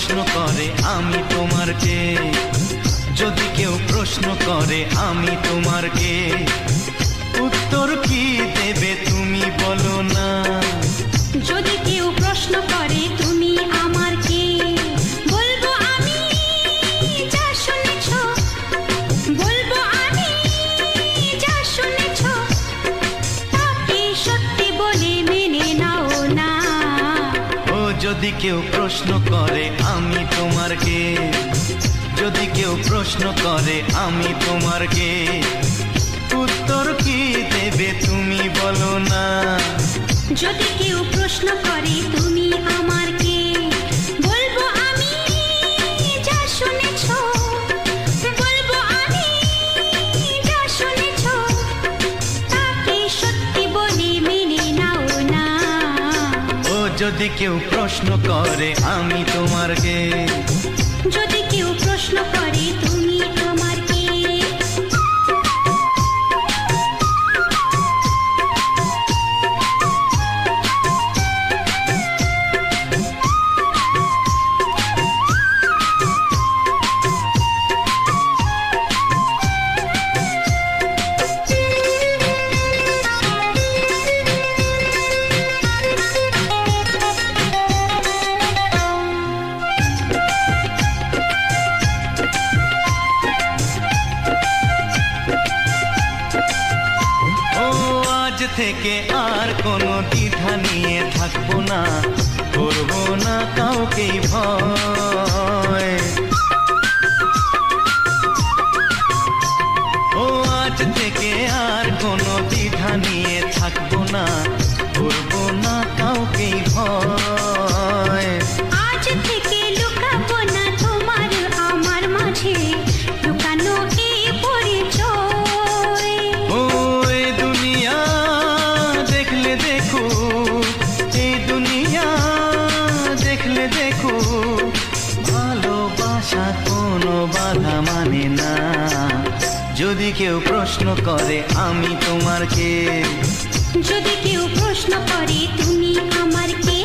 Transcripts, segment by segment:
প্রশ্ন করে আমি তোমার কে, যদি কেউ প্রশ্ন করে আমি তোমার কে, উত্তর কি দেবে তুমি বলো না। যদি কেউ প্রশ্ন করে তুমি আমার কে, বলবো আমি যা শুনেছ, বলবো আমি যা শুনেছ, তাকে সত্যি বলে মেনে নাও না। ও যদি কেউ প্রশ্ন করে আমি তোমার কে, যদি কেউ প্রশ্ন করে আমি তোমার কে, উত্তর কি দেবে তুমি বলো না। যদি কেউ প্রশ্ন করে তুমি আমার কে, বলবো আমি যা শুনেছ, বলবো আমি যা শুনেছ, তাকে সত্যি বলে মেনে নাও না। ও যদি কেউ প্রশ্ন করে আমি তোমার কে, যদি কেউ প্রশ্ন করে তুমি আমার কে। থেকে আর কোনো দ্বিধা নিয়ে থাকবো না, করবো না কাউকেই ভয়। ও আজ থেকে আর কোনো দ্বিধা নিয়ে থাকবো না, করবো না কাউকেই ভয়। আজ থেকে লুকাবো না তোমার আমার মাঝে লুকানো এই পরিচয়। ও এই দুনিয়া দেখলে দেখো, এই দুনিয়া দেখলে দেখো, ভালোবাসা কোনো বাধা মানে না। যদি কেউ প্রশ্ন করে আমি তোমার কে, যদি কেউ প্রশ্ন করে তুমি আমার কে।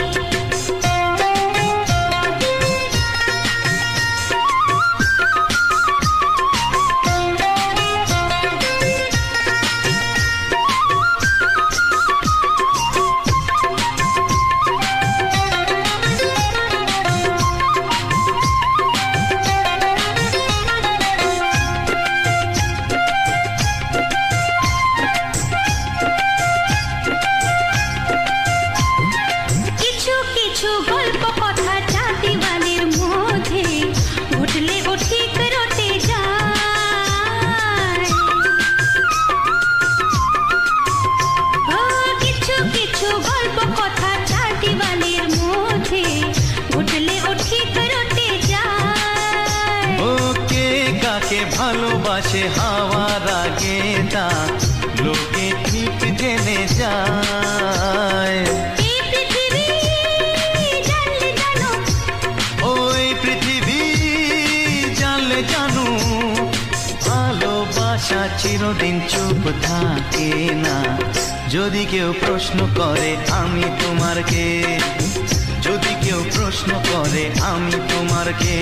ভালোবাসে হাওয়ার আগে তা লোকে ঠিক জেনে যায়। ওই পৃথিবী জানলে জানো, ভালোবাসা চিরদিন চুপ থাকে না। যদি কেউ প্রশ্ন করে আমি তোমার কে, যদি কেউ প্রশ্ন করে আমি তোমার কে,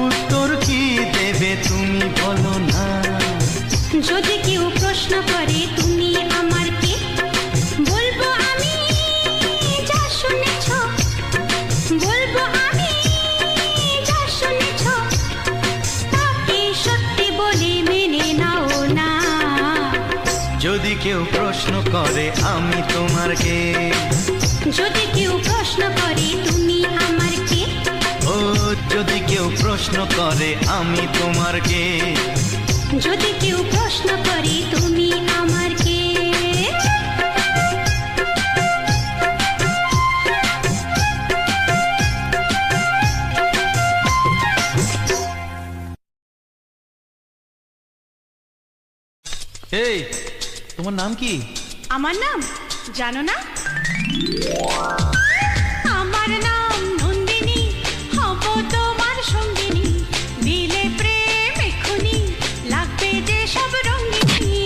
উত্তর কি দেবে তুমি বলো না। যদি কেউ প্রশ্ন করে তুমি আমার কে, বলবো আমি যা শুনেছ, বলবো আমি যা শুনেছ, তাকে সত্যি বলে মেনে নাও না। যদি কেউ প্রশ্ন করে আমি তোমার কে, যদি কেউ প্রশ্ন করে তুমি আমার কে। ও যদি কেউ প্রশ্ন করে আমি তোমার কে, যদি কেউ প্রশ্ন করে তুমি আমার কে। এই তোমার নাম কি? আমার নাম জানো না? আমার নাম নন্দিনী, হব তোমার সঙ্গিনী, দিলে প্রেম এক্ষুনি লাগবে যে সব রঙ্গিনী।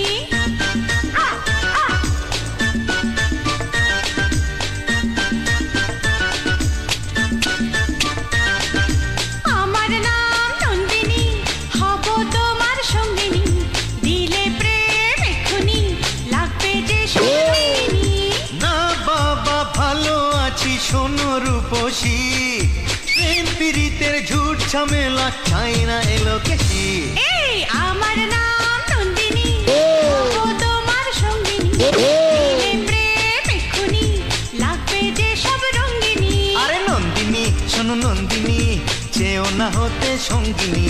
হতে সঙ্গিনী,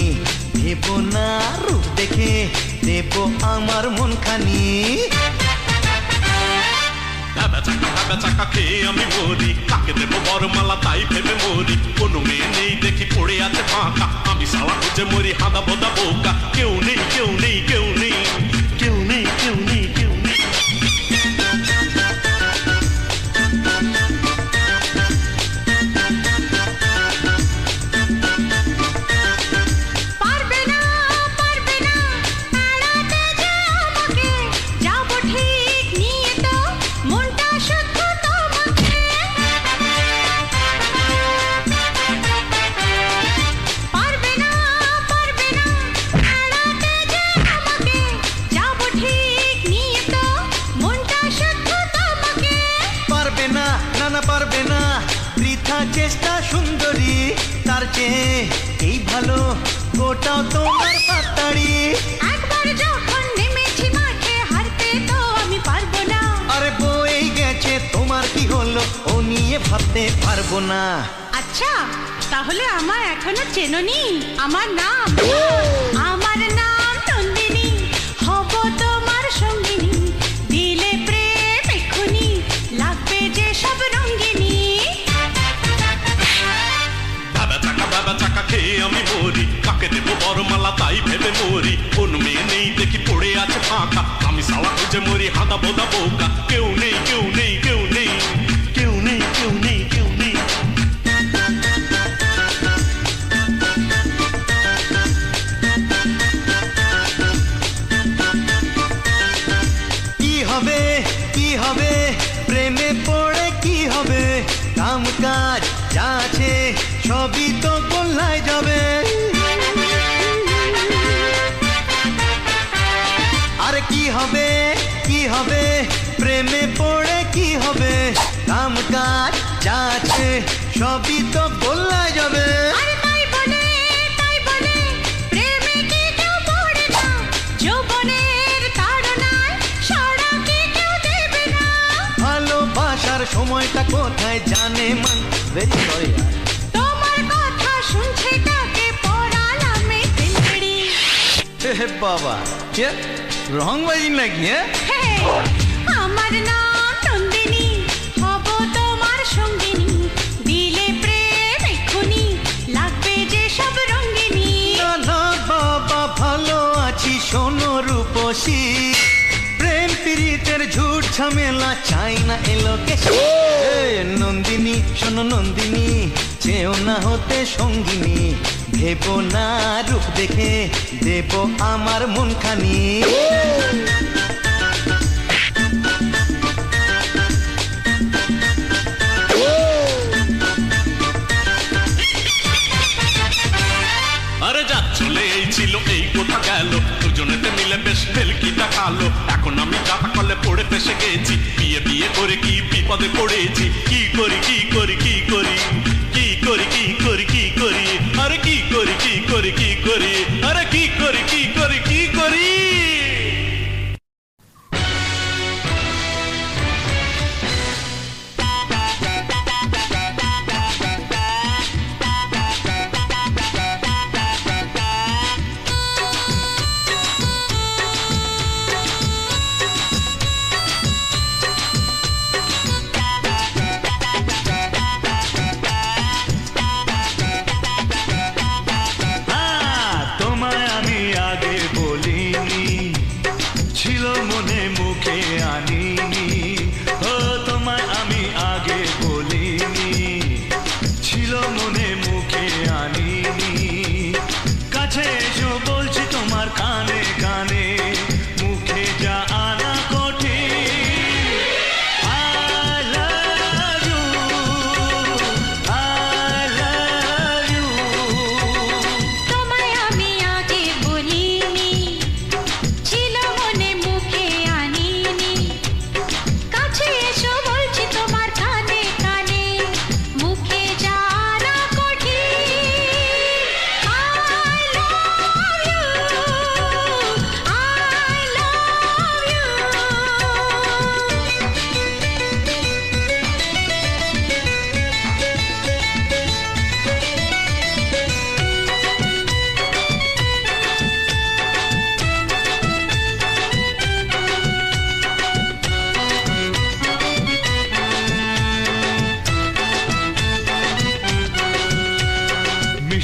ভেব না রূপ দেখে দেব আমার মনখানি। ভেবে চাকা খেয়ে আমি মরি, কাকে দেবো বরমালা তাই ভেবে মরি। কোনো মেয়ে নেই দেখি পড়ে আছে ফাঁকা, আমি সালা খুঁজে মরি হাদা বোদা বোকা। কেউ নেই কেউ নেই কেউ নেই কেউ নেই কেউ নেই কেউ নেই। পারবে না পারবে না এড়াতে যে আমাকে, যাবো ঠিক নিয়ে তো মনটা শুদ্ধ তোমাকে। পারবে না এড়াতে যে আমাকে, যাবো ঠিক নিয়ে তো মনটা শুদ্ধ তোমাকে। পারবে না, না না পারবে না, বৃথা চেষ্টা সুন্দরী, তার চেয়ে এই ভালো গোটাও তোমার পাতাড়ি। একবার যখন নেমেছি মাঠে, হারতে তো আমি পারবো না। আরে বই গেছে তোমার কি হলো, ও নিয়ে ভাবতে পারবো না। আচ্ছা তাহলে আমার এখনো চেননি, আমার নাম নন্দিনী, হব তোমার সঙ্গিনী, দিলে প্রেম এক্ষুনি লাগবে যে সব রঙ্গিনী। ভেবে চাকা খেয়ে আমি মরি, কাকে দেবো বরমালা তাই ভেবে মরি। কোন মেয়ে নেই দেখি পড়ে আছে ফাঁকা, আমি সালা খুঁজে মরি হাদা বোদা বোকা। কেউ নেই কেউ নেই কেউ নেই কেউ নেই কেউ নেই কেউ নেই। কি হবে কি হবে প্রেমে পড়ে কি হবে, কাম কাজ যা আছে সবই তো গোল্লায় যাবে। আরে কি হবে প্রেমে পড়ে কি হবে, কাম কাজ যা আছে সবই তো গোল্লায় যাবে। আরে তাই বলে প্রেমে কি কেউ পড়ে না, যৌবনের তাড়নায় সাড়া কি কেউ দেবে না। ভালোবাসার সময়টা কোথায় জানে মান, ভেরি সরি। তোমার কথা শুনছে তাকে পড়ালাম পেন্ডি। হে বাবা, কে রংবাজি নাকি? হ্যাঁ, আমার নাম নন্দিনী, হব তোমার সঙ্গিনী, দিলে প্রেম এক্ষুনি লাগবে যে সব রঙ্গিনী। না না বাবা ভালো আছি শোনো রূপসী, প্রেম প্রীতের ঝুট ঝামেলা চাই না এলো কে। নন্দিনী শোনো নন্দিনী, চেও না হতে সঙ্গিনী, ভেব না রূপ দেখে দেব আমার মনখানি। আরে যা চলে এই ছিল এই কোথা গেল, দুজনেতে মিলে বেশ ভেলকিটা খালো। এখন আমি যাতা কলে পড়ে ফেসে গেছি, বিয়ে বিয়ে করে কি বিপদে পড়েছি। কি করি কি করি কি করি কি করি কি করি কি করি আরে কি করি কি করি কি করি আরে কি করি কি করি কি করি। তোমায় আমি আগে বলিনি, ছিল মনে মুখে আনিনি। ও তোমায় আমি আগে বলিনি, ছিল মনে মুখে আনিনি। কাছে এসো বলছি তোমার কানে কানে, মুখে যা আনা কঠিন। I love you, I love you। তোমায় আমি আগে বলিনি, ছিল মনে মুখে আনিনি।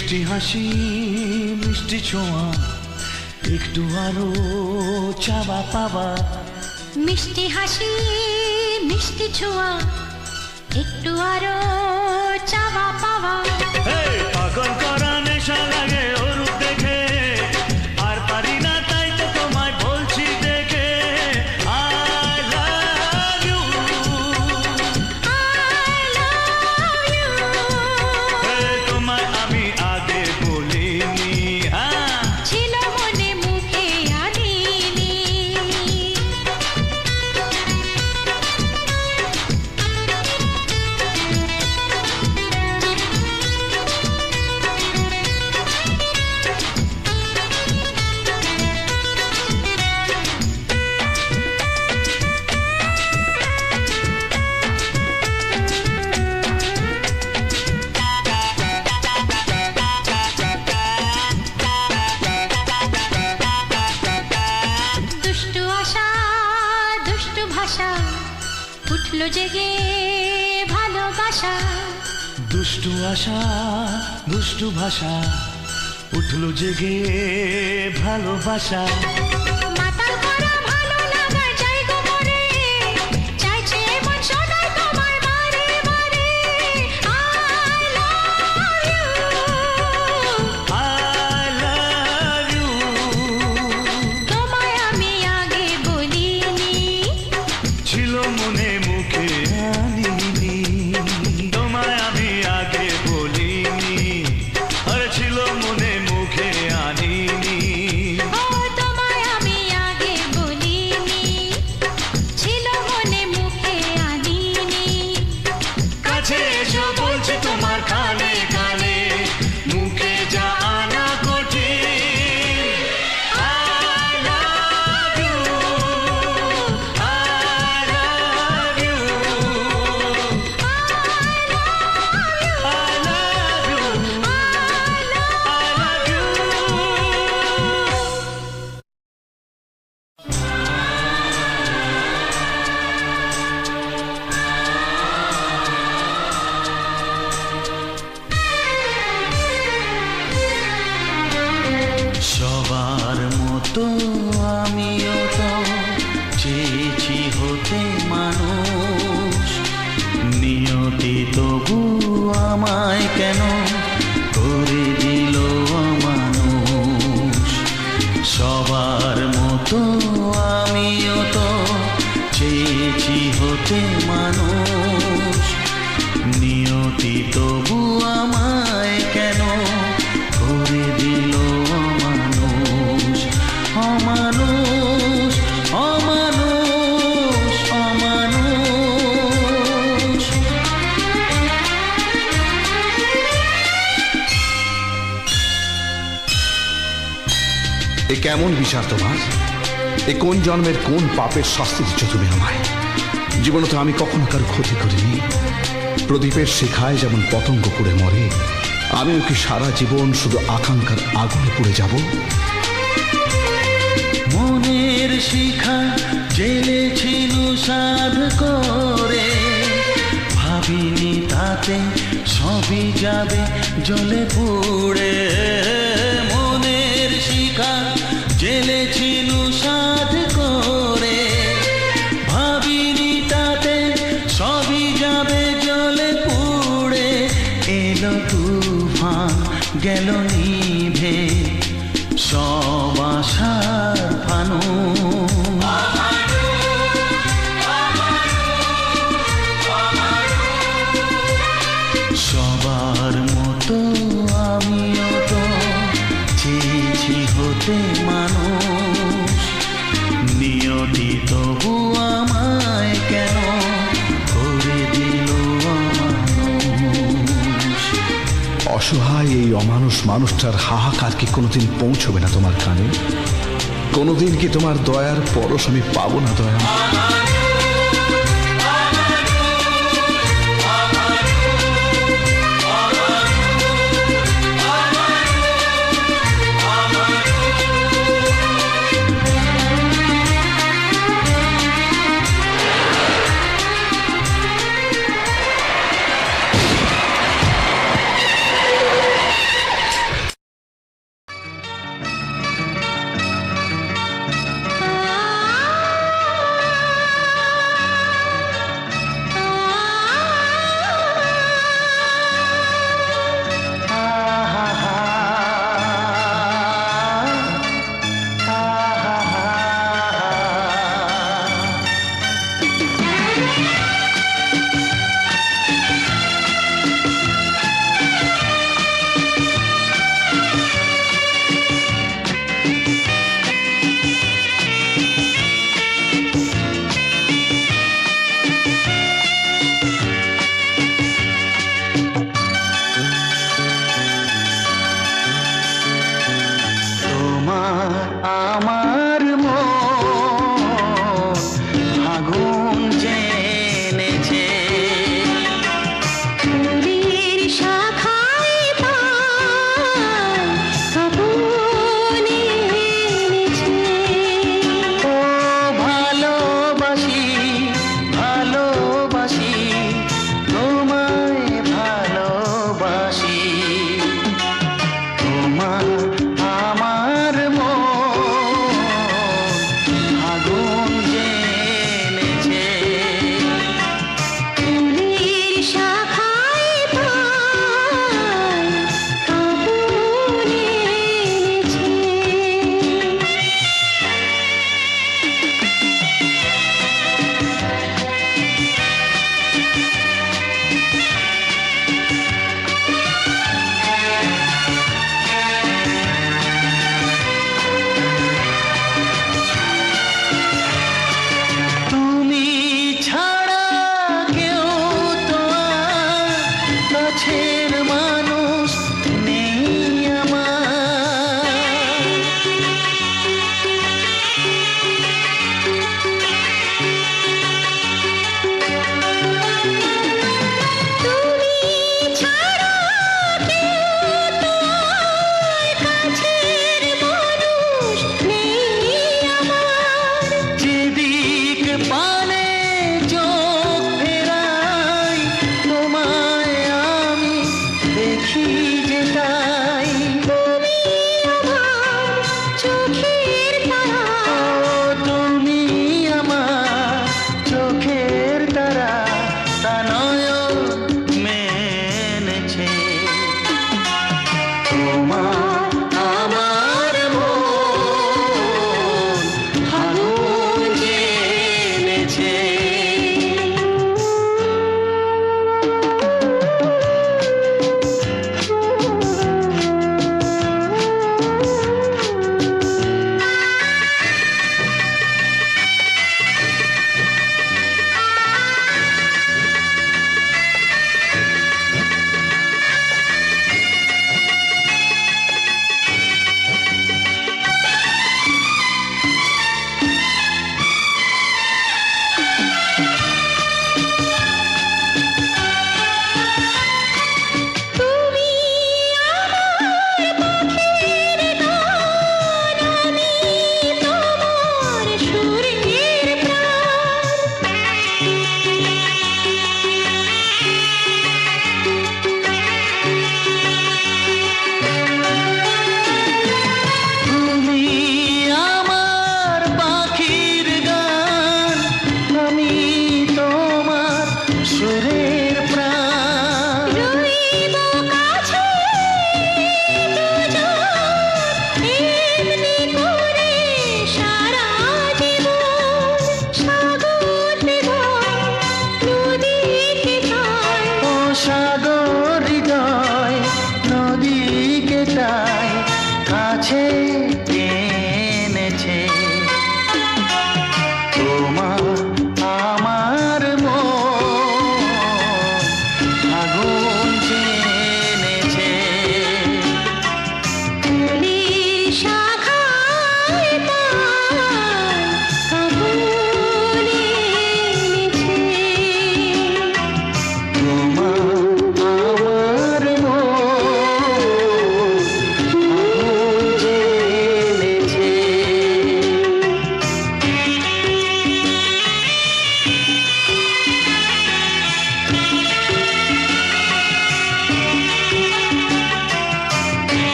মিষ্টি হাসি মিষ্টি ছোঁয়া একটু আরো চাওয়া পাওয়া মিষ্টি হাসি মিষ্টি ছোঁয়া একটু আরো চাওয়া পাওয়া পাগল করা নেশা লাগে ওর রূপ দেখে আর পারি না তাই তো তোমায় বলছি দেখে I love you I love you তোমায় আমি আগে বলিনি ছিল মনে মুখে আনিনি দুষ্টু আশা দুষ্টু ভাষা উঠলো জেগে ভালোবাসা দুষ্টু আশা দুষ্টু ভাষা উঠলো জেগে ভালোবাসা মাতাল করা ভালো লাগা যায় গো মরে চাইছে মন শোনাই তোমায় বারে বারে I love you I love you তোমায় আমি আগে বলিনি ছিল মনে মুখে আনিনি তোমায় আমি আগে বলিনি আর ছিল মনে মুখে আনিনি ও তোমায় আমি আগে বলিনি ছিল মনে মুখে আনিনি কাছে এসো বলছি তোমার কানে কানে মুখে যা আনা কঠিন I love you I love you I love you I love you সবার মতো আমিও তো চেয়েছি হতে মানুষ নিয়তি তবু আমায় কেন করে দিল অমানুষ সবার মতো আমিও তো চেয়েছি হতে মানুষ নিয়তি তবু আমায় কেন করে দিল অমানুষ অমানুষ অমানুষ অমানুষ এ কেমন বিচার তোমার? এ কোন জন্মের কোন পাপের শাস্তি দিচ্ছ তুমি আমায়? জীবনে তো আমি কখনো কারো ক্ষতি করিনি। প্রদীপের শিখায় যেমন পতঙ্গ পুড়ে মরে, আমিও কি সারা জীবন শুধু আকাঙ্ক্ষার আগুনে পুড়ে যাব? মনের শিখা জেলেছিল সাধ করে ভাবিনি তাতে সবই যাবে জ্বলে পুড়ে মনের শিখা জেলেছিল সাধ করে ভাবিনি তাতে সবই যাবে জ্বলে পুড়ে এলো তুফান গেল নিভে সব আশার ফানুষ সবার মতো আমিও তো চেয়েছি হতে মানুষ নিয়তি তবু আমায় কেন করে দিল অমানুষ অসহায় এই অমানুষ মানুষটার হাহাকার কি কোনোদিন পৌঁছবে না তোমার কানে? কোনোদিন কি তোমার দয়ার পরশ আমি পাবো না দয়া?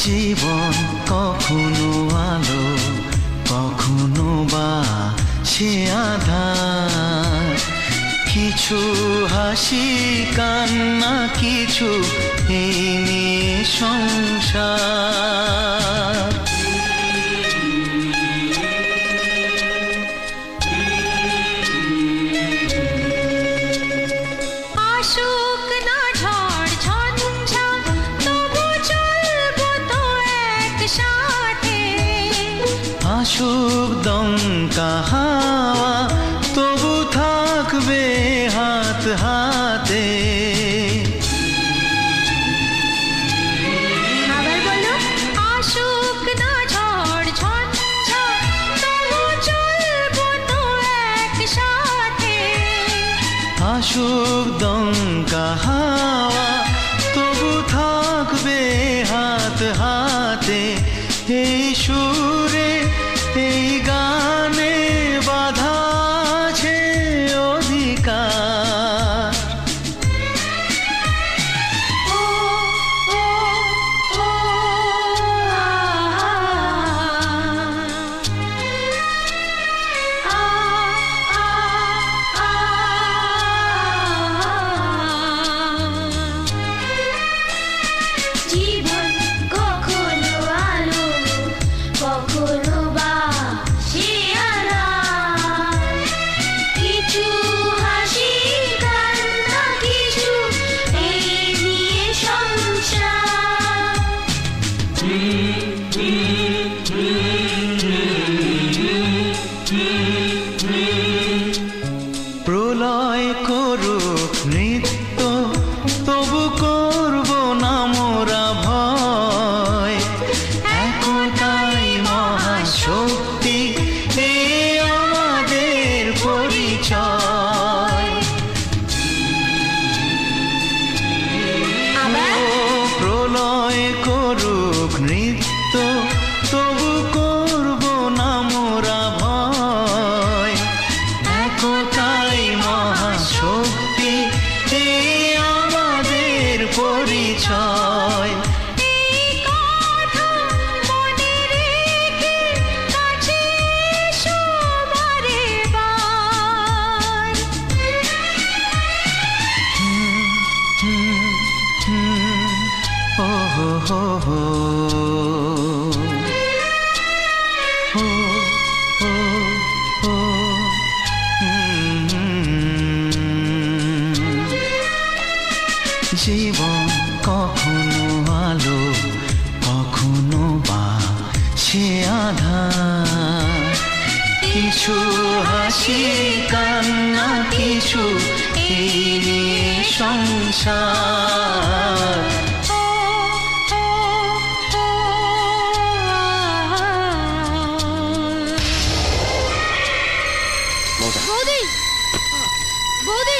জীবন কখনো আলো কখনো বা সে আধার, কিছু হাসি কান্না কিছু এই নিয়ে সংসার। আসুক দমকা হাওয়া তবু থাকবে হাত হাতে। আবার বলো, আসুক না ঝড় ঝঞ্ঝা তবু চলবো তো একসাথে। আসুক দমকা হাওয়া তবু থাকবে হাত হাতে। এই সুরে এই গানে বাধা আছে অধিকার। ও ও ও জীবন কখনো আলো কখনো বা সে আঁধার, কিছু হাসি কান্না কিছু এই নিয়ে সংসার। প্রলয় করুক নৃত্য তবু করব না মোরা ভয়। একতাই মহাশক্তি এ আমাদের পরিচয়। ও প্রলয় করুক নৃত্য তবু করব না মোরা ভয়। একতাই মহাশক্তি এ আমাদের পরিচয়। এই কথা মনে রেখে কাছে এসো বারে বার। ও হো হো হো ও ও ও জীবন কখনো আলো কখনো বা সে আধার, কিছু হাসি কান্না কিছু এই নিয়ে সংসার। বৌদি বৌদি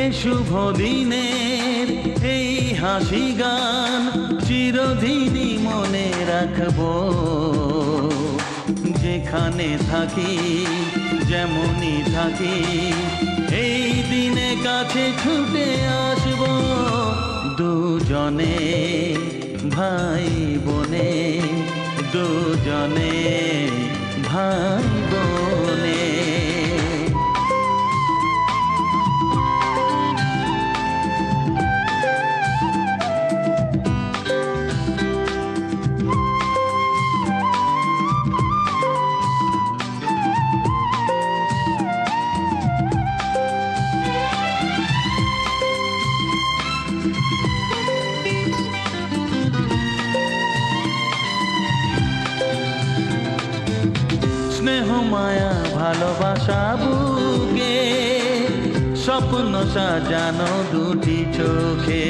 এ শুভ দিনের এই হাসি গান চিরদিনই মনে রাখবো। যেখানে থাকি যেমনই থাকি এই দিনে কাছে ছুটে আসবো। দুজনে ভাই বোনে, দুজনে ভাই বোনে। স্নেহ মায়া ভালোবাসা বুকে স্বপ্ন সাজানো দুটি চোখে।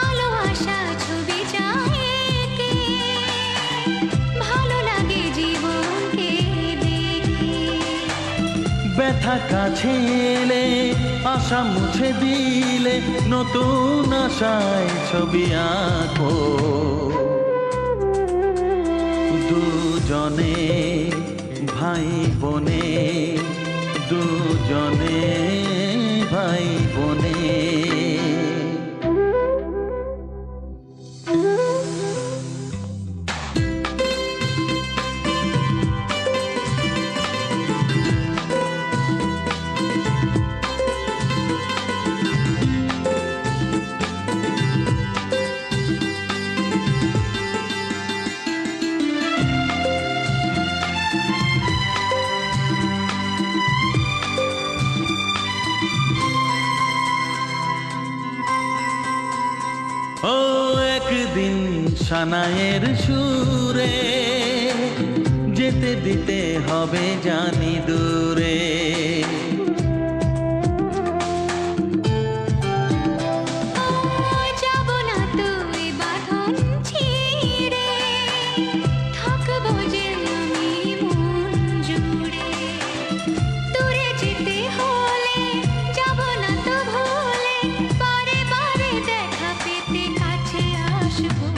আলো আশা ছবি চাইকে ভালো লাগে জীবনকে দেখে। ব্যথা কাছে এলে আশা মুছে দিলে নতুন আশায় ছবি আঁকো। দুজনে ভাই বোনে, দুজনে ভাই বোনে। ও একদিন সানায়ের সুরে যেতে দিতে হবে জানি দূরে। যাব না তুই বাঁধন ছিঁড়ে, থাকবো যে আমি মন জুড়ে। দূরে যেতে হলে যাব না তো ভুলে, বারে বারে দেখা পেতে কাছে আসবো।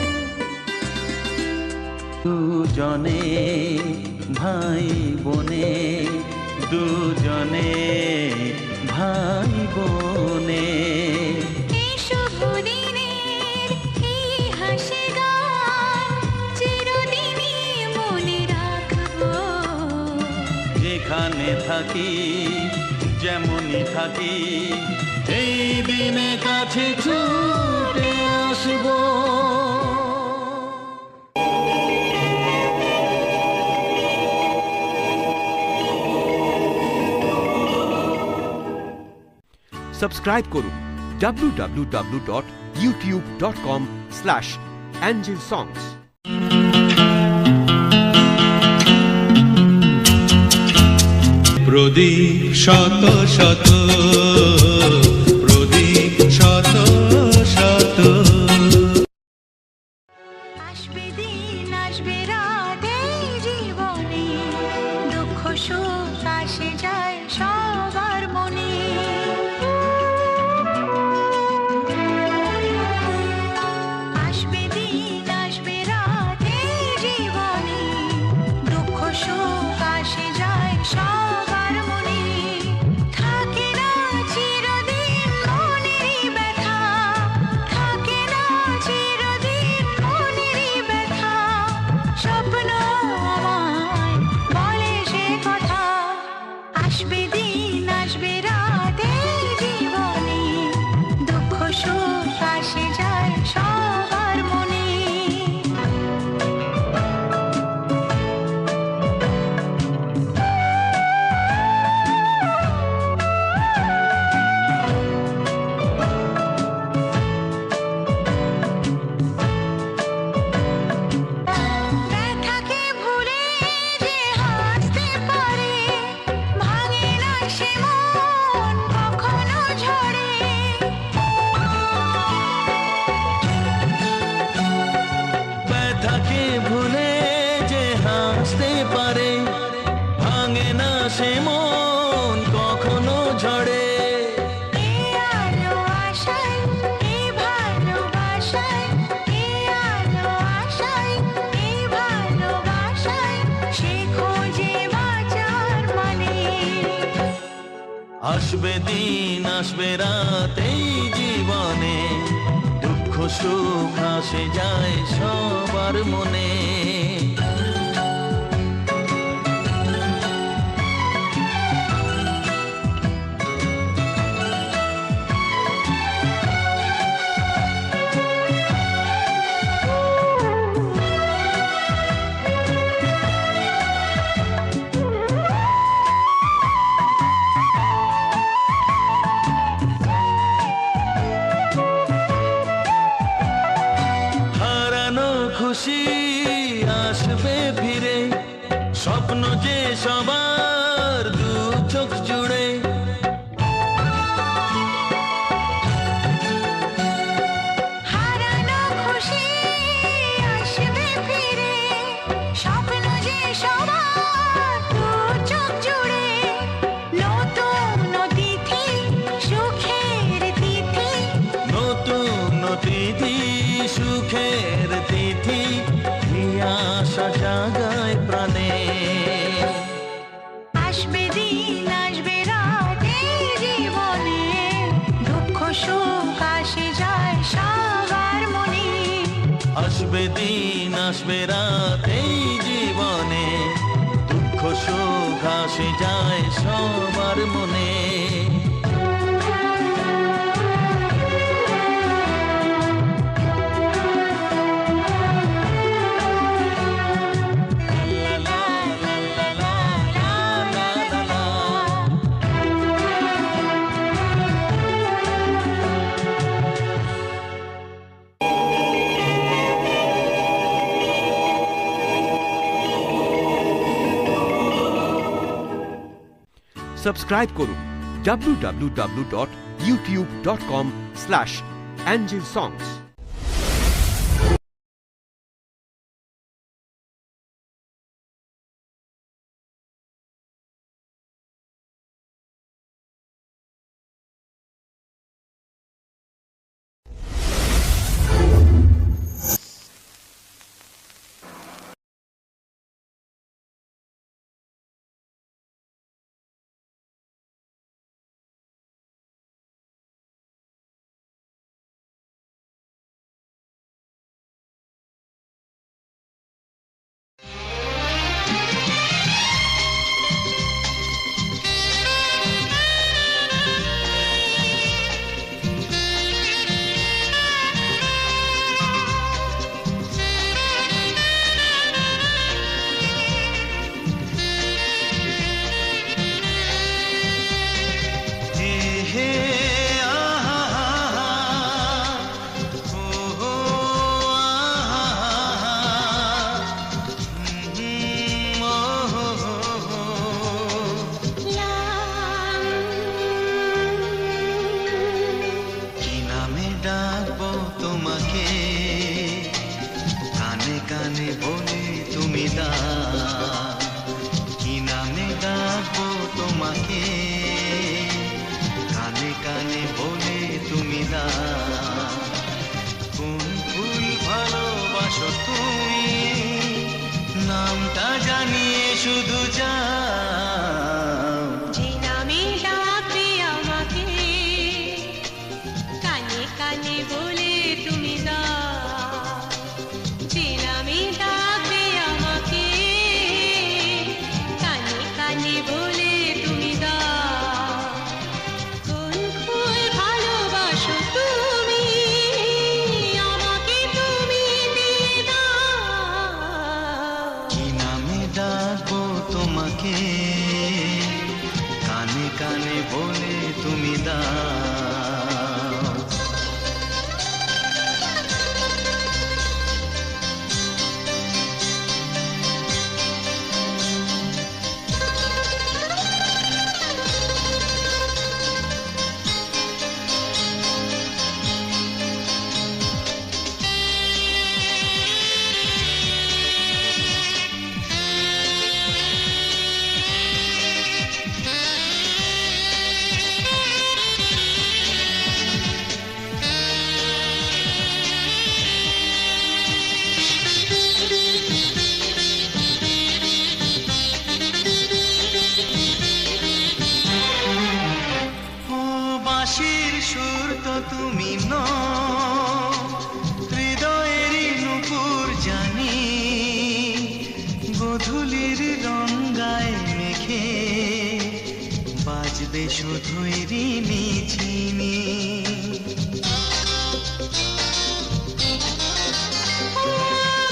দুজনে ভাই বোনে, দুজনে ভাই বোনে। এই শুভ দিনের এই হাসি গান চিরদিনই মনে রাখবো। যেখানে থাকি যেমনই থাকি এই দিনে কাছে ছুটে আসবো। সাবস্ক্রাইব করুন www.youtube.com/angelsongs। প্রদীপ শত শত, প্রদীপ শত শত। আসবে দিন আসবে রাত এই জীবনে, দুঃখ সুখ আসে যায় সবার মনে। আসবে দিন আসবে রাত এই জীবনে, দুঃখ সুখ আসে যায় সবার মনে। থাকে না চিরদিন মনেরই ব্যথা, থাকে না চিরদিন মনেরই ব্যথা। সব আসবে দিন আসবে রাত এই জীবনে, দুঃখ সুখ আসে যায় সবার মনে। খুশি আসবে ফিরে, স্বপ্ন যে সবার দু চোখ জুড়ে। হারানো খুশি আসবে ফিরে, স্বপ্ন যে সবার দু চোখ জুড়ে। নতুন অতিথি সুখের তিথি, নতুন তিথি সুখের তিথি, আশা জাগায় প্রাণে। আসবে দিন আসবে রাত এই জীবনে, দুঃখ সুখ আসে যায় সবার মনে। আসবে দিন আসবে রাত এই জীবনে, দুঃখ সুখ আসে যায় সবার মনে। সাবস্ক্রাইব করুন www.youtube.com/angelsongs। নামটা জানিয়ে শুধু যাও, যে নামে ডাকবে আমাকে, কানে কানে বলে তুমি দাও। যে নামে ডাকবে আমাকে, কানে কানে বলে তুমি দাও। কোন ফুল ভালোবাসো তুমি, আমাকে তুমি দিয়ে দাও। কি নামে ডাকবো তোমাকে, কানে কানে বলে তুমি দাও। বাঁচবে শুধুই ঋণী চিনি।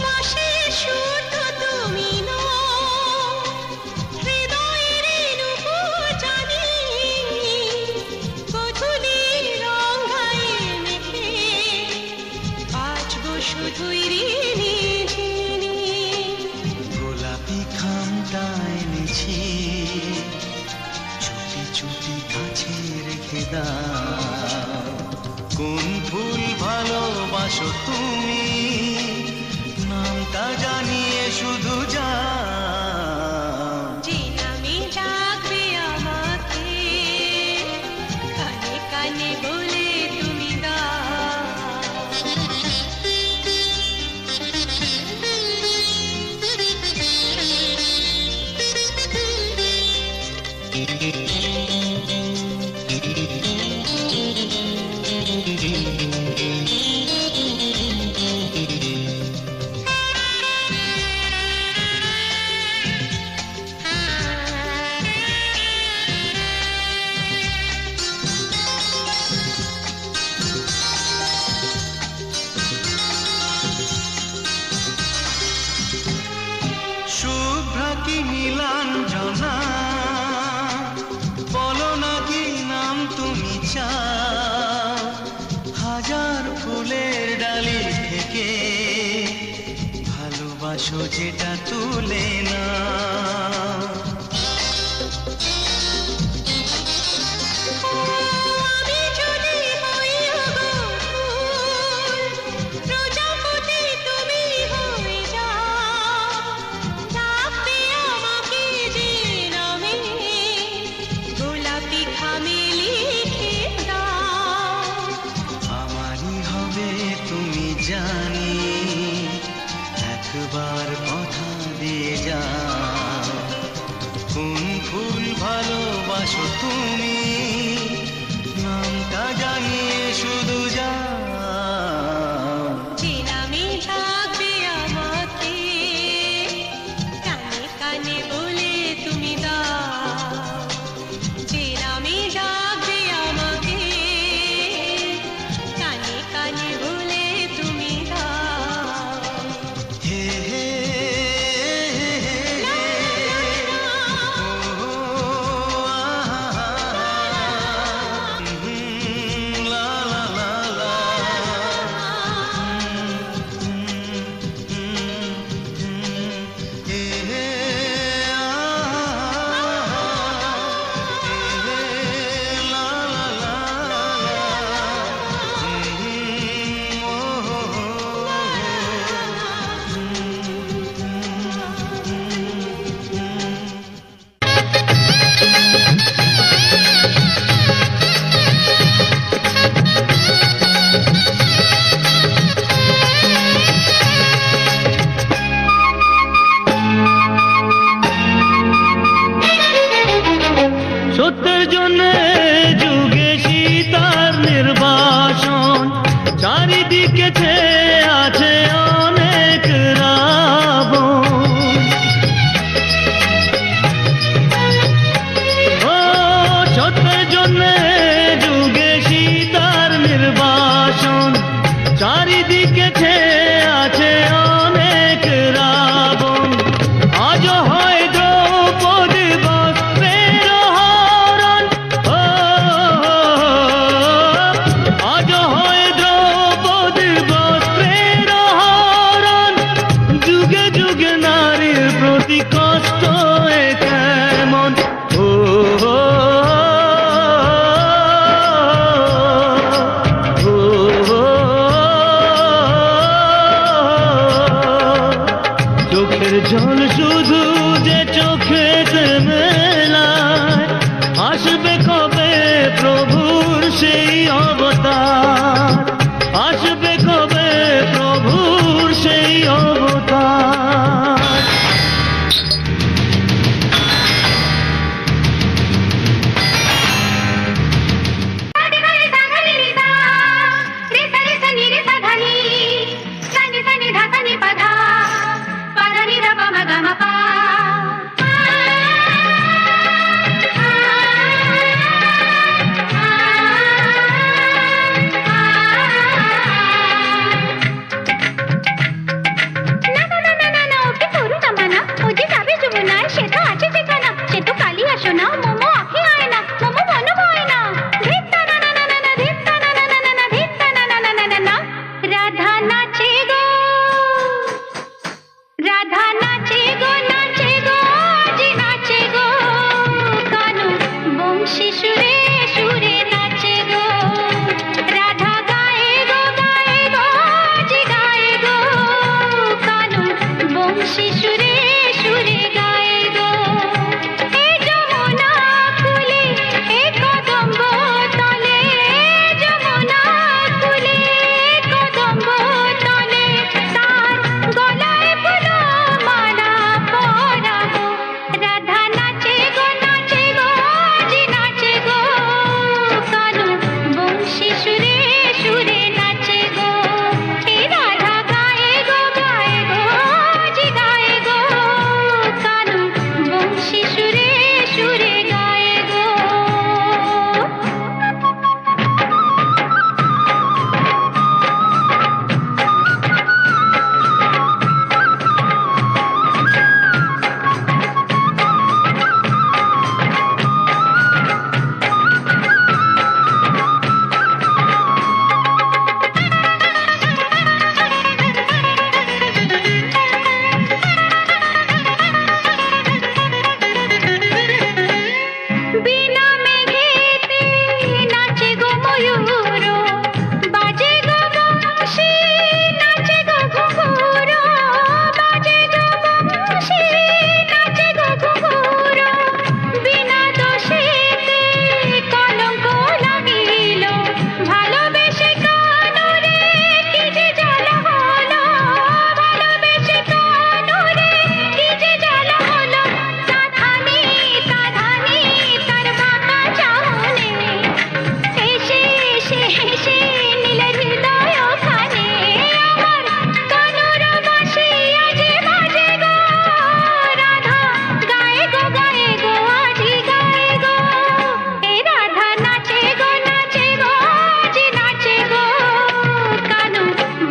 মাসে শুধু তুমি নও, হৃদয়ের নুপুর জানি, গধূলি রঙায় মেখে বাঁচবো শুধুই ঋণী চিনি। গোলাপি খামটা এনেছি, চুটি চুটি কাছে রেখে দাও। কোন ফুল ভালোবাসো তুমি, নামটা জানিয়ে শুধু যাও। যে নামে ডাকবে আমাকে, কানে কানে বলে তুমি শুভ্রা কি নীলাঞ্জনা, বলো না কি নাম তুমি চাও। হাজার ফুলের ডালি থেকে ভালোবাসো যেটা তুলে না। আমি যদি হই ফুল, প্রজাপতি তুমি হয়ে যাও। ডাকবে আমাকে যে নামে, গোলাপি খামে লিখে দাও। আমারই হবে তুমি জানি, একবার কথা দিয়ে যাও। কোন ফুল ভালোবাসো তুমি, নামটা জানিয়ে শুধু যাও। যে নামে ডাকবে আমাকে, কানে কানে বলে তুমি দাও। যে নামে ডাকবে আমাকে, কানে কানে বলে তুমি দাও। হে হে হে ও লা লা লা লা। হে হে লা লা লা সত্যের জন্য যুগে সীতার নির্বাসন, চারিদিকে ছেয়ে আছে অনেক রাবণ। ও সত্যের জন্য যুগে সীতার নির্বাসন, চারিদিকে ছেয়ে আছে অনেক রাবণ। আজ হয় দ্রৌপদী বস্ত্রের হরণ, ও আজ হয় দ্রৌপদী বস্ত্রের হরণ। যুগে যুগে নারীর প্রতি কষ্ট এ কেমন, ও চোখের জল শুধু যে চোখেতে মেলায়, আসবে কবে প্রভুর সেই অবতার, আসবে কবে প্রভুর সেই অবতার। పా রাধা নাচে গো আজ নাচে গো কানু বংশী সুরে সুরে নাচে গো রাধা গায়ে গো আজ গায়ে গো কানু বংশী সুরে সুরে গায়ে গো এ যমুনা কুলে এ কদম্ব তলে যমুনা কুলে কদম্ব তলে তার গলায় ফুলো মালা পরাবো রাধা নাচে গো আজ নাচে গো কানু বংশী সুরে সুরে নাচে গো এ রাধা গায়ে গো আজ গায়ে গো কানু বংশী সুরে সুরে গায়ে গো বিনা মেঘেতে নাচে গো ময়ূর বাজে গো বংশী নাচে গো ঘুঘুর বাজে গো বংশী নাচে গো ঘুঘুর বিনা দোষেতে কলঙ্ক লাগিল ভালোবেসে কানুরে কি যে জ্বালা হলো ভালোবেসে কানুরে কি যে জ্বালা হলো সাধানি তার বাঁকা চাহনে হেসে হেসে নীল হৃদয় খানে আমার কানুর বাঁশি আজ বাজে গো রাধা গায়ে গো আজি গায়ে গো এ রাধা নাচে গো আজ নাচে গো কানু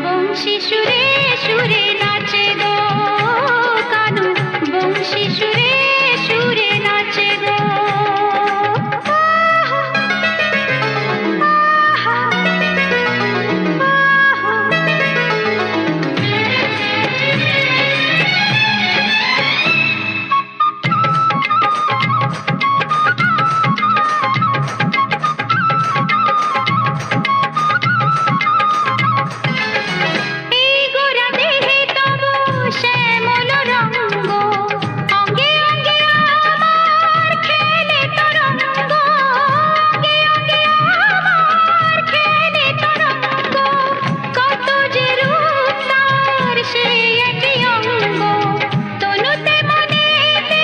বংশী সুরে সুরে নাচে গো কানু বংশী সুরে সুরে নাচে গো এই গোরা দেহে তবু শ্যামল রঙ্গ অঙ্গে অঙ্গে আমার খেলে তরঙ্গ অঙ্গে অঙ্গে আমার খেলে তরঙ্গ কত যে রূপ তার সে একই অঙ্গ তনুতে মনেতে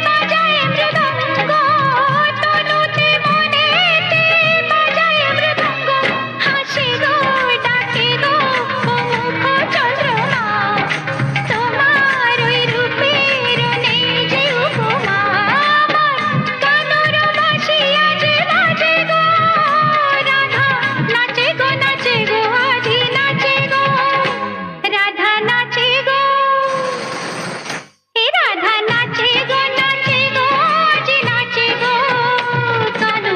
বাজায় মৃদঙ্গ তনুতে মনেতে বাজায় মৃদঙ্গ হাসে গো ডাকে গো ও মুখ চন্দ্রমা তোমার ওই রূপের নেই যে উপমা আমার কানুর বাঁশি আজ বাজে গো রাধা নাচে গো আজি নাচে গো রাধা নাচে গো এ রাধা নাচে গো আজ নাচে গো কানু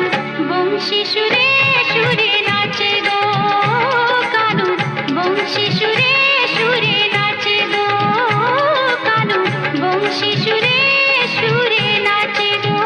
বংশী সুরে সুরে নাচে গো কানু বংশী সুরে সুরে নাচে গো কানু বংশী সুরে সুরে নাচে গো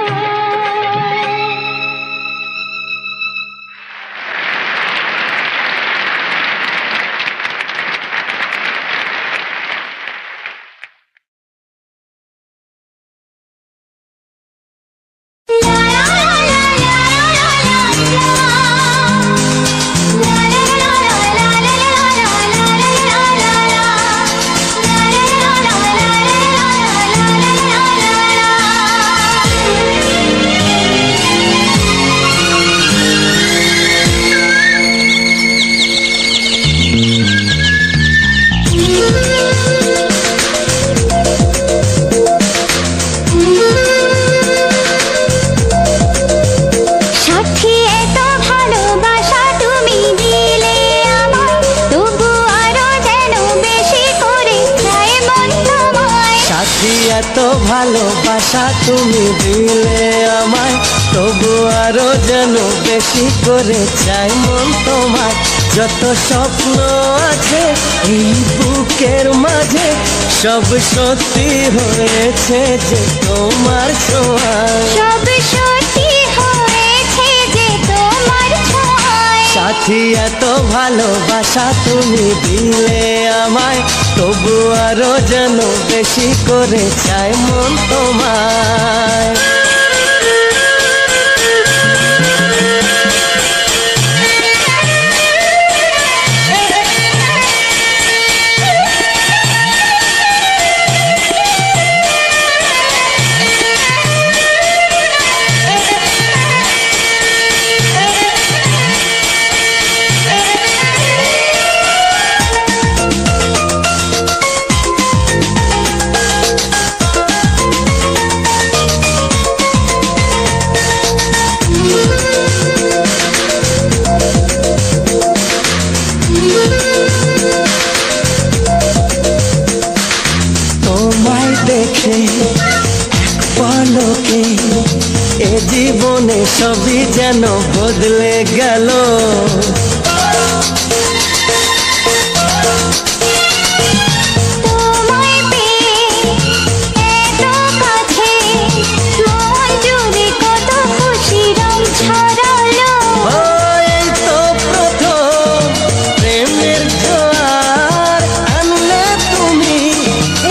সাথী এত ভালোবাসা তুমি দিলে আমায় তবু আরো যেন বেশি করে চাই মন তোমায় সাথী এত ভালোবাসা তুমি দিলে আমায় তবু আরো যেন বেশি করে চাই মন তোমায় যত স্বপ্ন আছে এই বুকের মাঝে সব সত্যি হয়েছে যে তোমার ছোঁয়ায়, সব সত্যি হয়েছে যে তোমার ছোঁয়ায়। সাথী এত ভালোবাসা তুমি দিলে আমায়, তবু আরো যেন বেশি করে চাই মন তোমায়। তোমায় দেখে এক পলকে এ জীবনে সবই যেন বদলে গেল। তোমায় পেয়ে এত কাছে, মন জুড়ে কত খুশি রং ছড়ালো। ও, এই তো প্রথম প্রেমের জোয়ার আনলে তুমি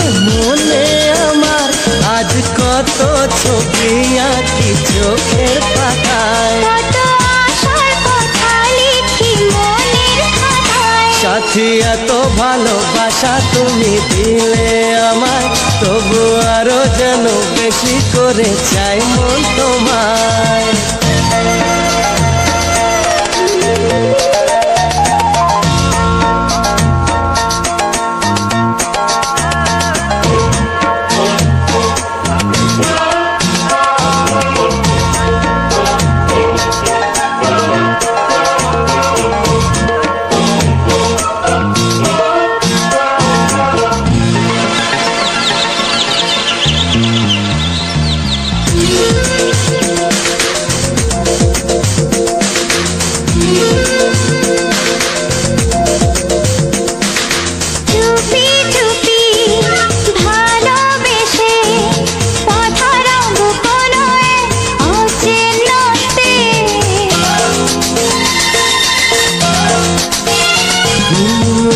এ মনে আমার। আজ কত ছবি আঁকি চোখের পাতায়, কত আশার কথা লিখি মনের খাতায়। সাথী এত ভালোবাসা তুমি দিলে আমায়, তবু আরো যেন বেশি করে চাই মন তোমায়। চুপি চুপি ভালোবেসে পথরঙ্গ কোনো এক অচেনাতে।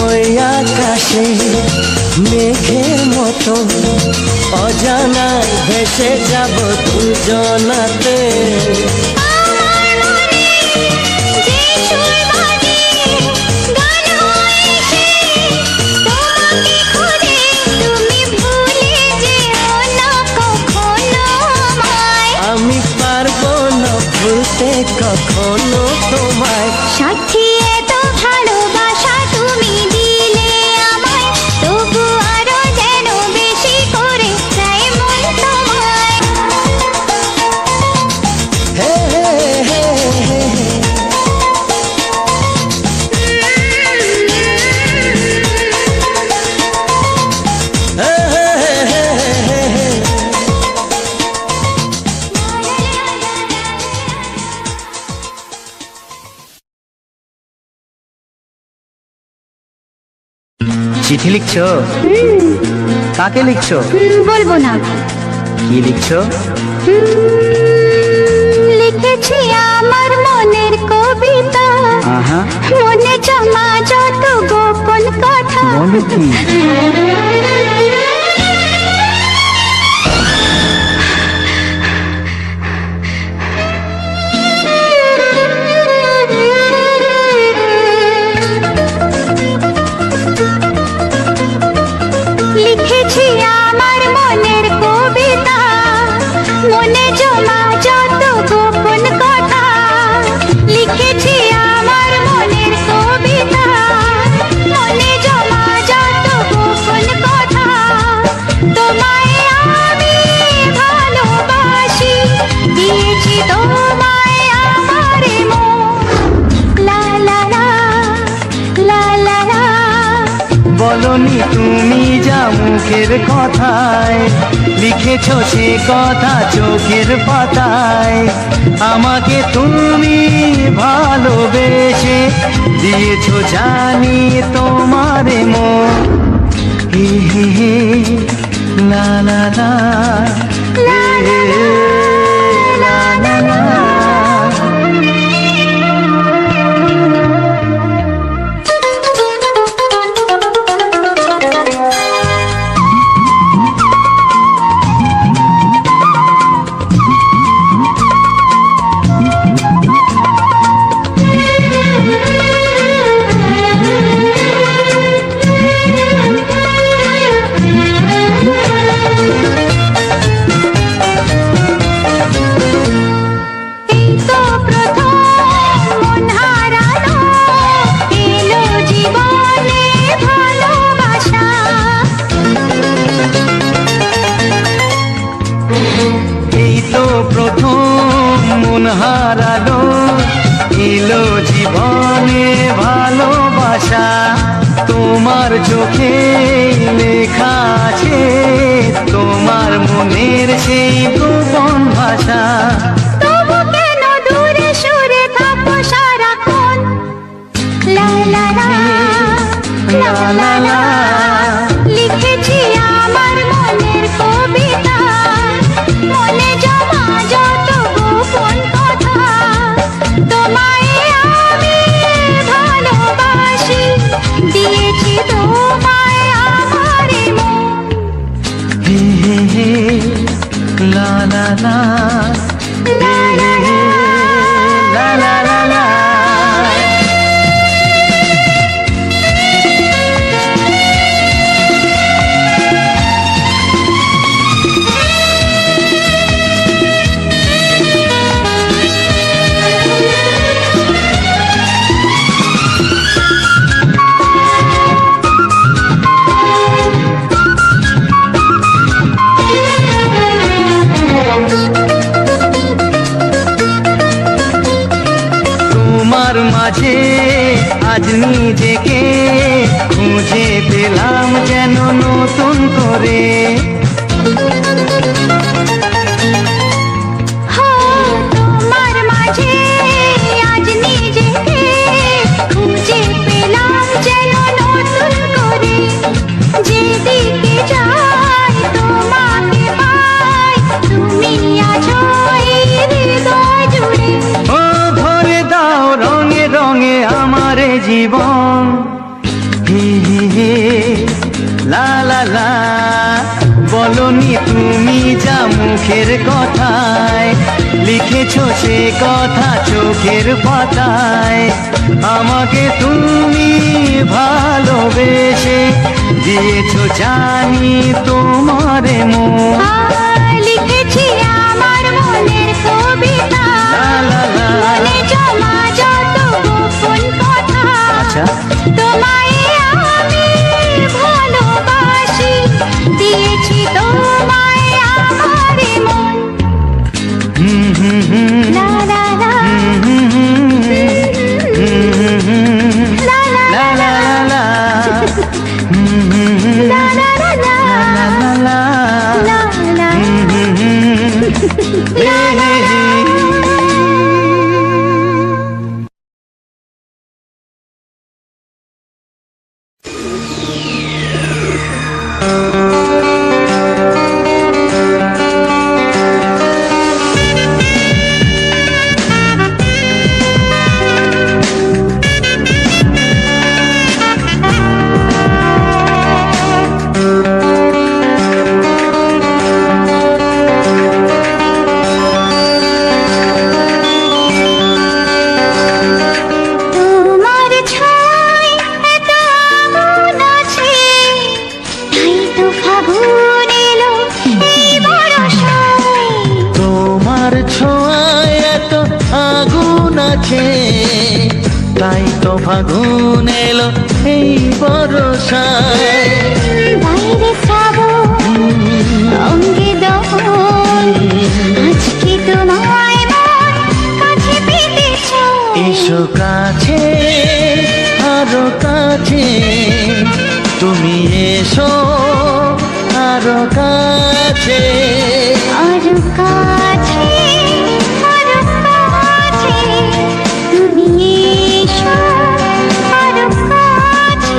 ওই আকাশে মেঘের মতো অজানায় ভেসে যাব দুজনাতে। আমার মনে যে সুর বাজে গান হয়েছে তোমাকে খুঁজে, তুমি ভুলে যেও না কখনো আমায়। আমি পারবো না ভুলতে কখনো তোমায়। সাথী এত ভালোবাসা তুমি দিলে আমায়, তবু আরো যেন বেশি করে চাই মন তোমায়। হে হে হে হে হে। হে হে হে হে হে। চিঠি লিখছো? কাকে লিখছো? বলবো না। কি লিখছো? লিখেছি আমার মনের কবিতা, আহা, মনে জমা যত গোপন কথা। বলো কি? লিখেছি আমার মনের কবিতা, মনে জমা যত গোপন কথা। লিখেছি আমার মনের কবিতা, মনে জমা যত গোপন কথা। তোমায় আমি ভালোবাসি, দিয়েছি তোমায় আমার মন। লা লা লা লা লা লা। বলনি তুমি যা মুখের কথায়, লিখেছো সে কথা চোখের পাতায়। আমাকে তুমি ভালোবেসে দিয়েছো জানি তোমার মন। হে হে লা লা লা লা লা লা লা লা। হারালো এলো জীবনে ভালোবাসা, তোমার চোখে লেখা আছে তোমার মনের সেই গোপন ভাষা। তবু কেন দূরে সরে থাকো সারাক্ষণ? লা লা লা লা লা লা। লিখেছি আমার মনের কবিতা, মনে জমা যত গোপন কথা। তোমায় আমি ভালোবাসি, দিয়েছি তোমায় আমার মন। হে হে হে লা লা লা লা লা লা লা লা লা। মাঝে আজ নিজেকে খুঁজে পেলাম যেন নতুন করে। তোমার মাঝে আজ নিজেকে খুঁজে পেলাম যেন নতুন করে। যেদিকে যাই তোমাকে পাই, তুমি আছো এই হৃদয় জুড়ে। ও ভরে দাও রঙে রঙে আমার জীবন। হে হে হে লা লা লা। বলনি তুমি যা মুখের কথায়, লিখেছো সে কথা চোখের পাতায়। আমাকে তুমি ভালোবেসে দিয়েছো জানি তোমার মন। লিখেছি আমার মনের কবিতা, মনে জমা যত গোপন কথা। আচ্ছা তোমায় আমি ভালোবাসি, দিয়েছি তোমায় আমার মন। লা লা লা লা লা লা লা লা লা লা লা লা লা লা লা লা লা লা লা। তোমার ছায় এত আগুন আছে, তাই তো ফাগুন এলো এই বরষায়। তোমার ছোঁয়ায় এত আগুন আছে, তাই তো ফাগুন এলো এই বরষায়। বাইরে শ্রাবণ, অঙ্গে দহন, আজকে তোমায় মন কাছে পেতে চায়। এসো কাছে আরো কাছে, তুমি এসো আরো কাছে। আরো কাছে, আরো কাছে, তুমি এসো আরো কাছে।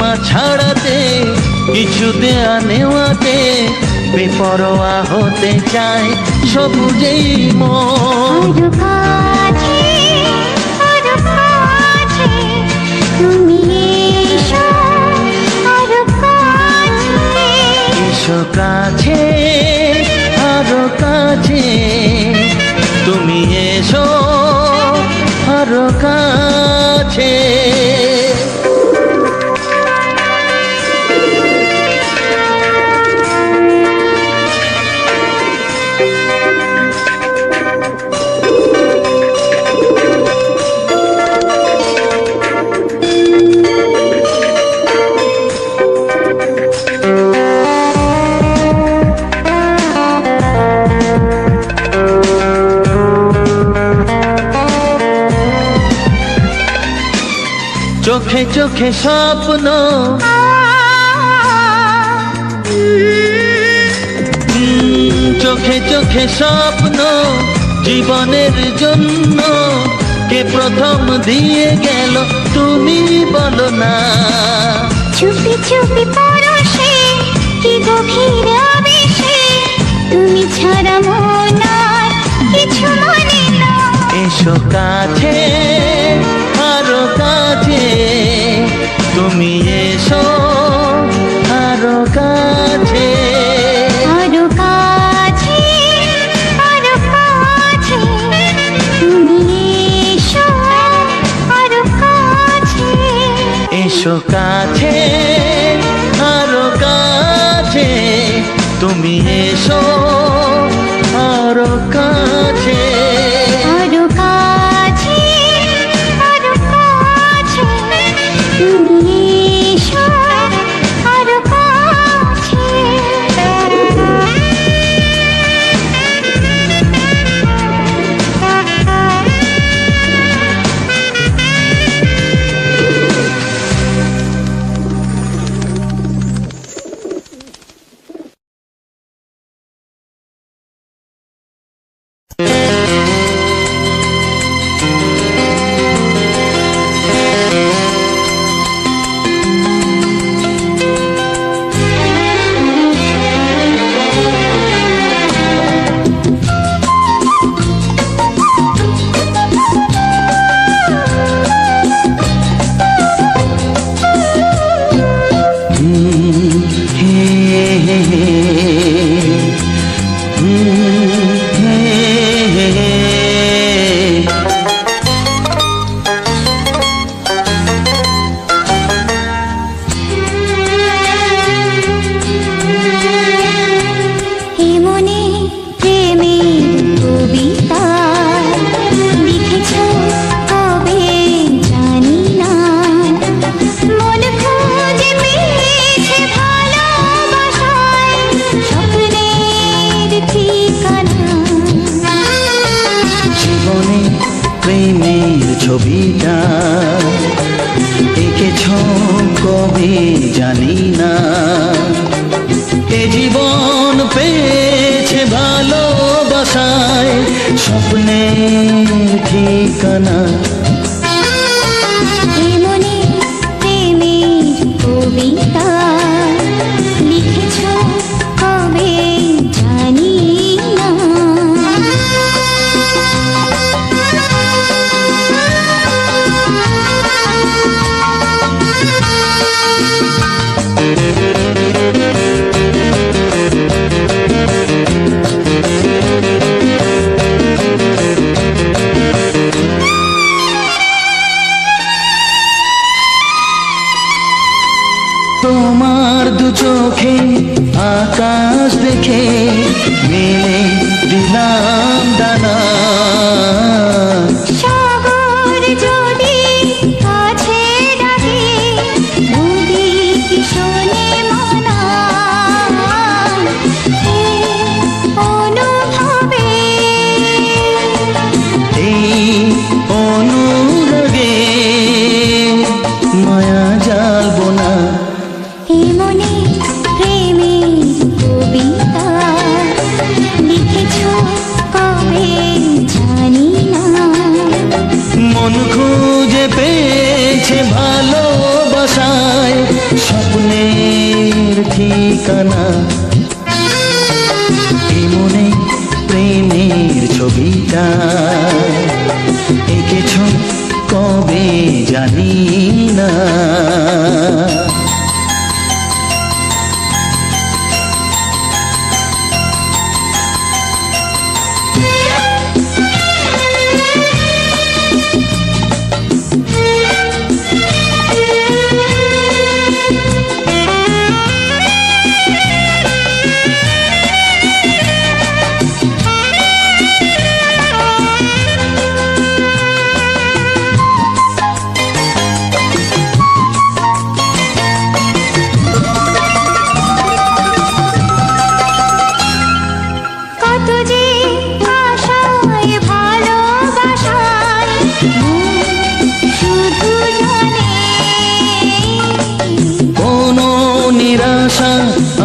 সীমা ছাড়াতে, কিছু দেয়া নেওয়াতে বেপরোয়া হতে চায় সবুজেই মন। আরো কাছে, আরো কাছে, তুমি এসো, আরো কাছে। এসো কাছে, আরো কাছে, তুমি এসো আরো কাছে। চোখে চোখে স্বপ্ন, চোখে চোখে স্বপ্ন, জীবনের জন্য কে প্রথম দিয়ে গেল তুমি বলো না। চুপি চুপি পরশে, কি গভীর আবেশে, তুমি ছাড়া মন আর কিছু মনে না। এসো কাছে, আরো কাছে, তুমি এসো আরো কাছে। আরো কাছে, আরো কাছে, তুমি এসো, আরো কাছে। এসো কাছে, আরো কাছে, তুমি এসো আরো কাছে। আরো কাছে, আরো কাছে, তুমি এসো, আরো কাছে। এমনি প্রেমের কবিতা লিখেছ কবে জানি না, মন খুঁজে পেয়েছে ভালোবাসায় স্বপ্নের ঠিকানা। জীবনে প্রেমের ছবিটা এঁকেছ কবে জানি না, এ জীবন পেয়েছে ভালোবাসায় স্বপ্নের ঠিকানা। এমনি প্রেমের কবিতা লিখেছ কবে জানি না। তোমার দু চোখে আকাশ দেখে মেলে দিলাম দানা। সাগর যদি কাছে ডাকে, নদী কি শোনে মনা? এই অনুভবে, এই অনুরাগে মায়া জ্বালবো না। এমনি প্রেমের কবিতা লিখেছ কবে জানি না, মন খুঁজে পেয়েছে ভালোবাসা ভালোবাসায় স্বপ্নের ঠিকানা এই মনে প্রেমের ছবিটা এঁকেছ কবে জানি না। কত যে আশায় ভালোবাসায় শুধু জানে কোনো নিরাশা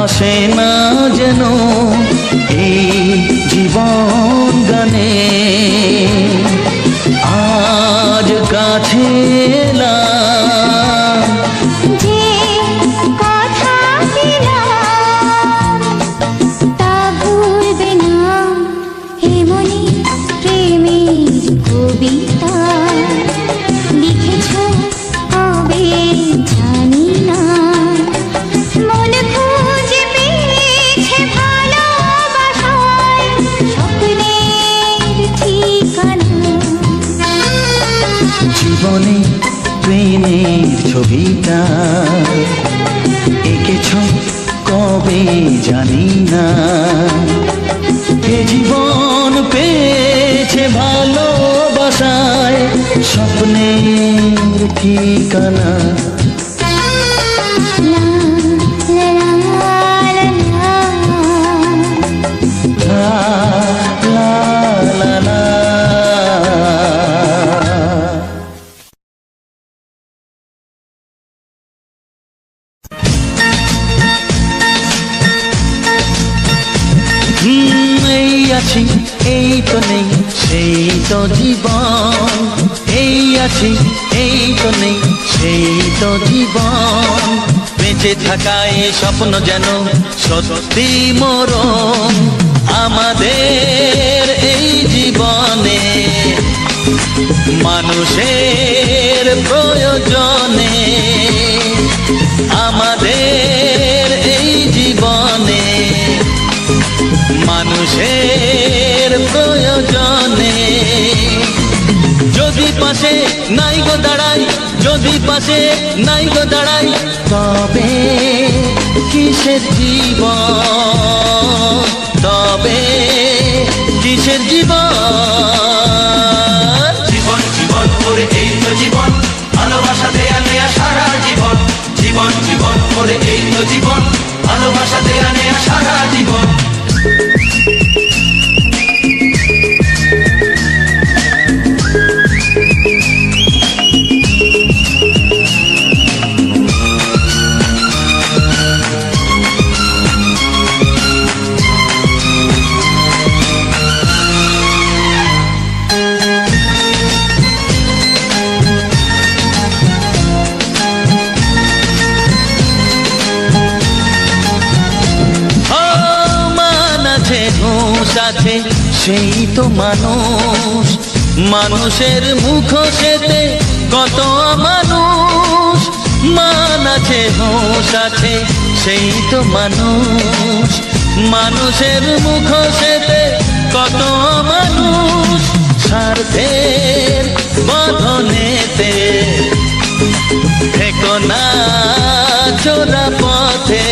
আসে না যেন এই জীবন গানে আজ কাছে এলাম যে কথা দিলাম তা ভুলবে না এমনি প্রেমের কবিতা লিখেছ কবে জানি না মন খুঁজে পেয়েছে ভালোবাসায় স্বপ্নের ঠিকানা জীবনে প্রেমের ছবিটা এঁকেছ কবে জানি না। এ জীবন পেয়েছে ভালোবাসায় স্বপ্নের ঠিকানা। লা লা লা লা লা লা লা লা। এই আছি এই তো নেই সেই তো জীবন এই আছি এই তো নেই সেই তো জীবন বেঁচে থাকায় স্বপ্ন যেন সত্যি মরণ আমাদের এই জীবনে মানুষের প্রয়োজনে আমাদের এই জীবনে মানুষের প্রয়োজনে যদি পাশে নাই গো দাঁড়াই যদি পাশে নাই গো দাঁড়াই তবে কিসের জীবন তবে কিসের জীবন জীবন জীবন করে এই তো জীবন ভালোবাসা দেয়া নেয়া সারা জীবন জীবন জীবন করে এই তো জীবন ভালোবাসা দেয়া নেয়া সারা জীবন সাথে সেই তো মানুষ মানুষের মুখোশেতে কত মানুষ মান আছে হোশ আছে সেই তো মানুষ মানুষের মুখোশেতে কত মানুষ স্বার্থের বাঁধনেতে থেকো না চোরা পথে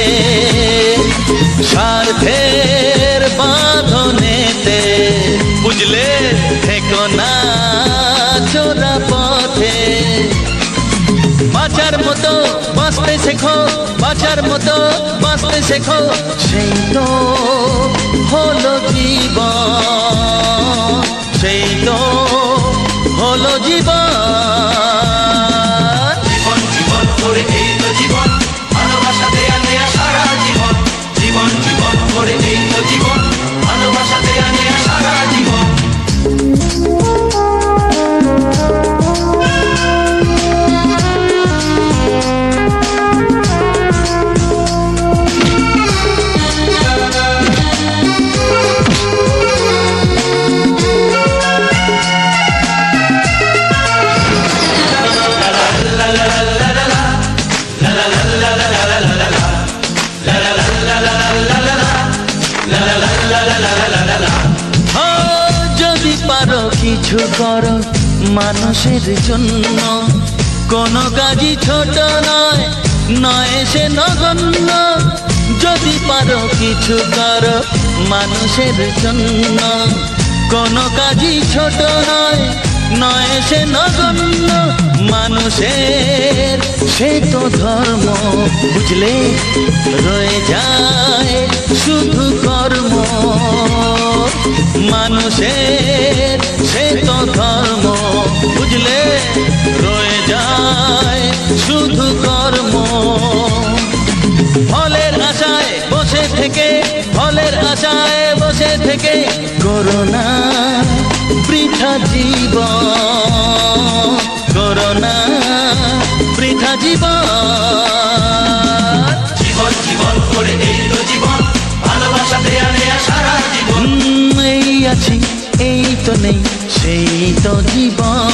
স্বার্থের বাঁধনেতে বুঝলে থেকো না চোরা পথে বাঁচার মতো বাঁচতে শেখো বাঁচার মতো বাঁচতে শেখো সেই তো হলো জীবন সেই তো হলো জীবন জীবন জীবন করে এই তো জীবন ভালোবাসা দেয়া নেয়া সারা জীবন জীবন জীবন করে এই তো জীবন ভালোবাসা দেয়া নেয়া সারা জীবন মানুষের জন্য কোনো কাজই ছোট নয়, নয় সে নগণ্য। যদি পারো কিছু করো মানুষের জন্য, কোনো কাজই ছোট নয়, নয় সে নগণ্য। মানুষের সে তো ধর্ম, বুঝলে রয়ে যায় শুধু কর্ম। মানুষের সে তো ধর্ম, বুঝলে রয়ে যায় শুধু কর্ম। ফলের আশায় বসে থেকে, ফলের আশায় বসে থেকে করোনা বৃথা জীবন, করোনা বৃথা জীবন। জীবন জীবন করে এই তো জীবন, ভালোবাসা দেয়া নেয়া সারা জীবন। এই আছি এই তো নেই সেই তো জীবন।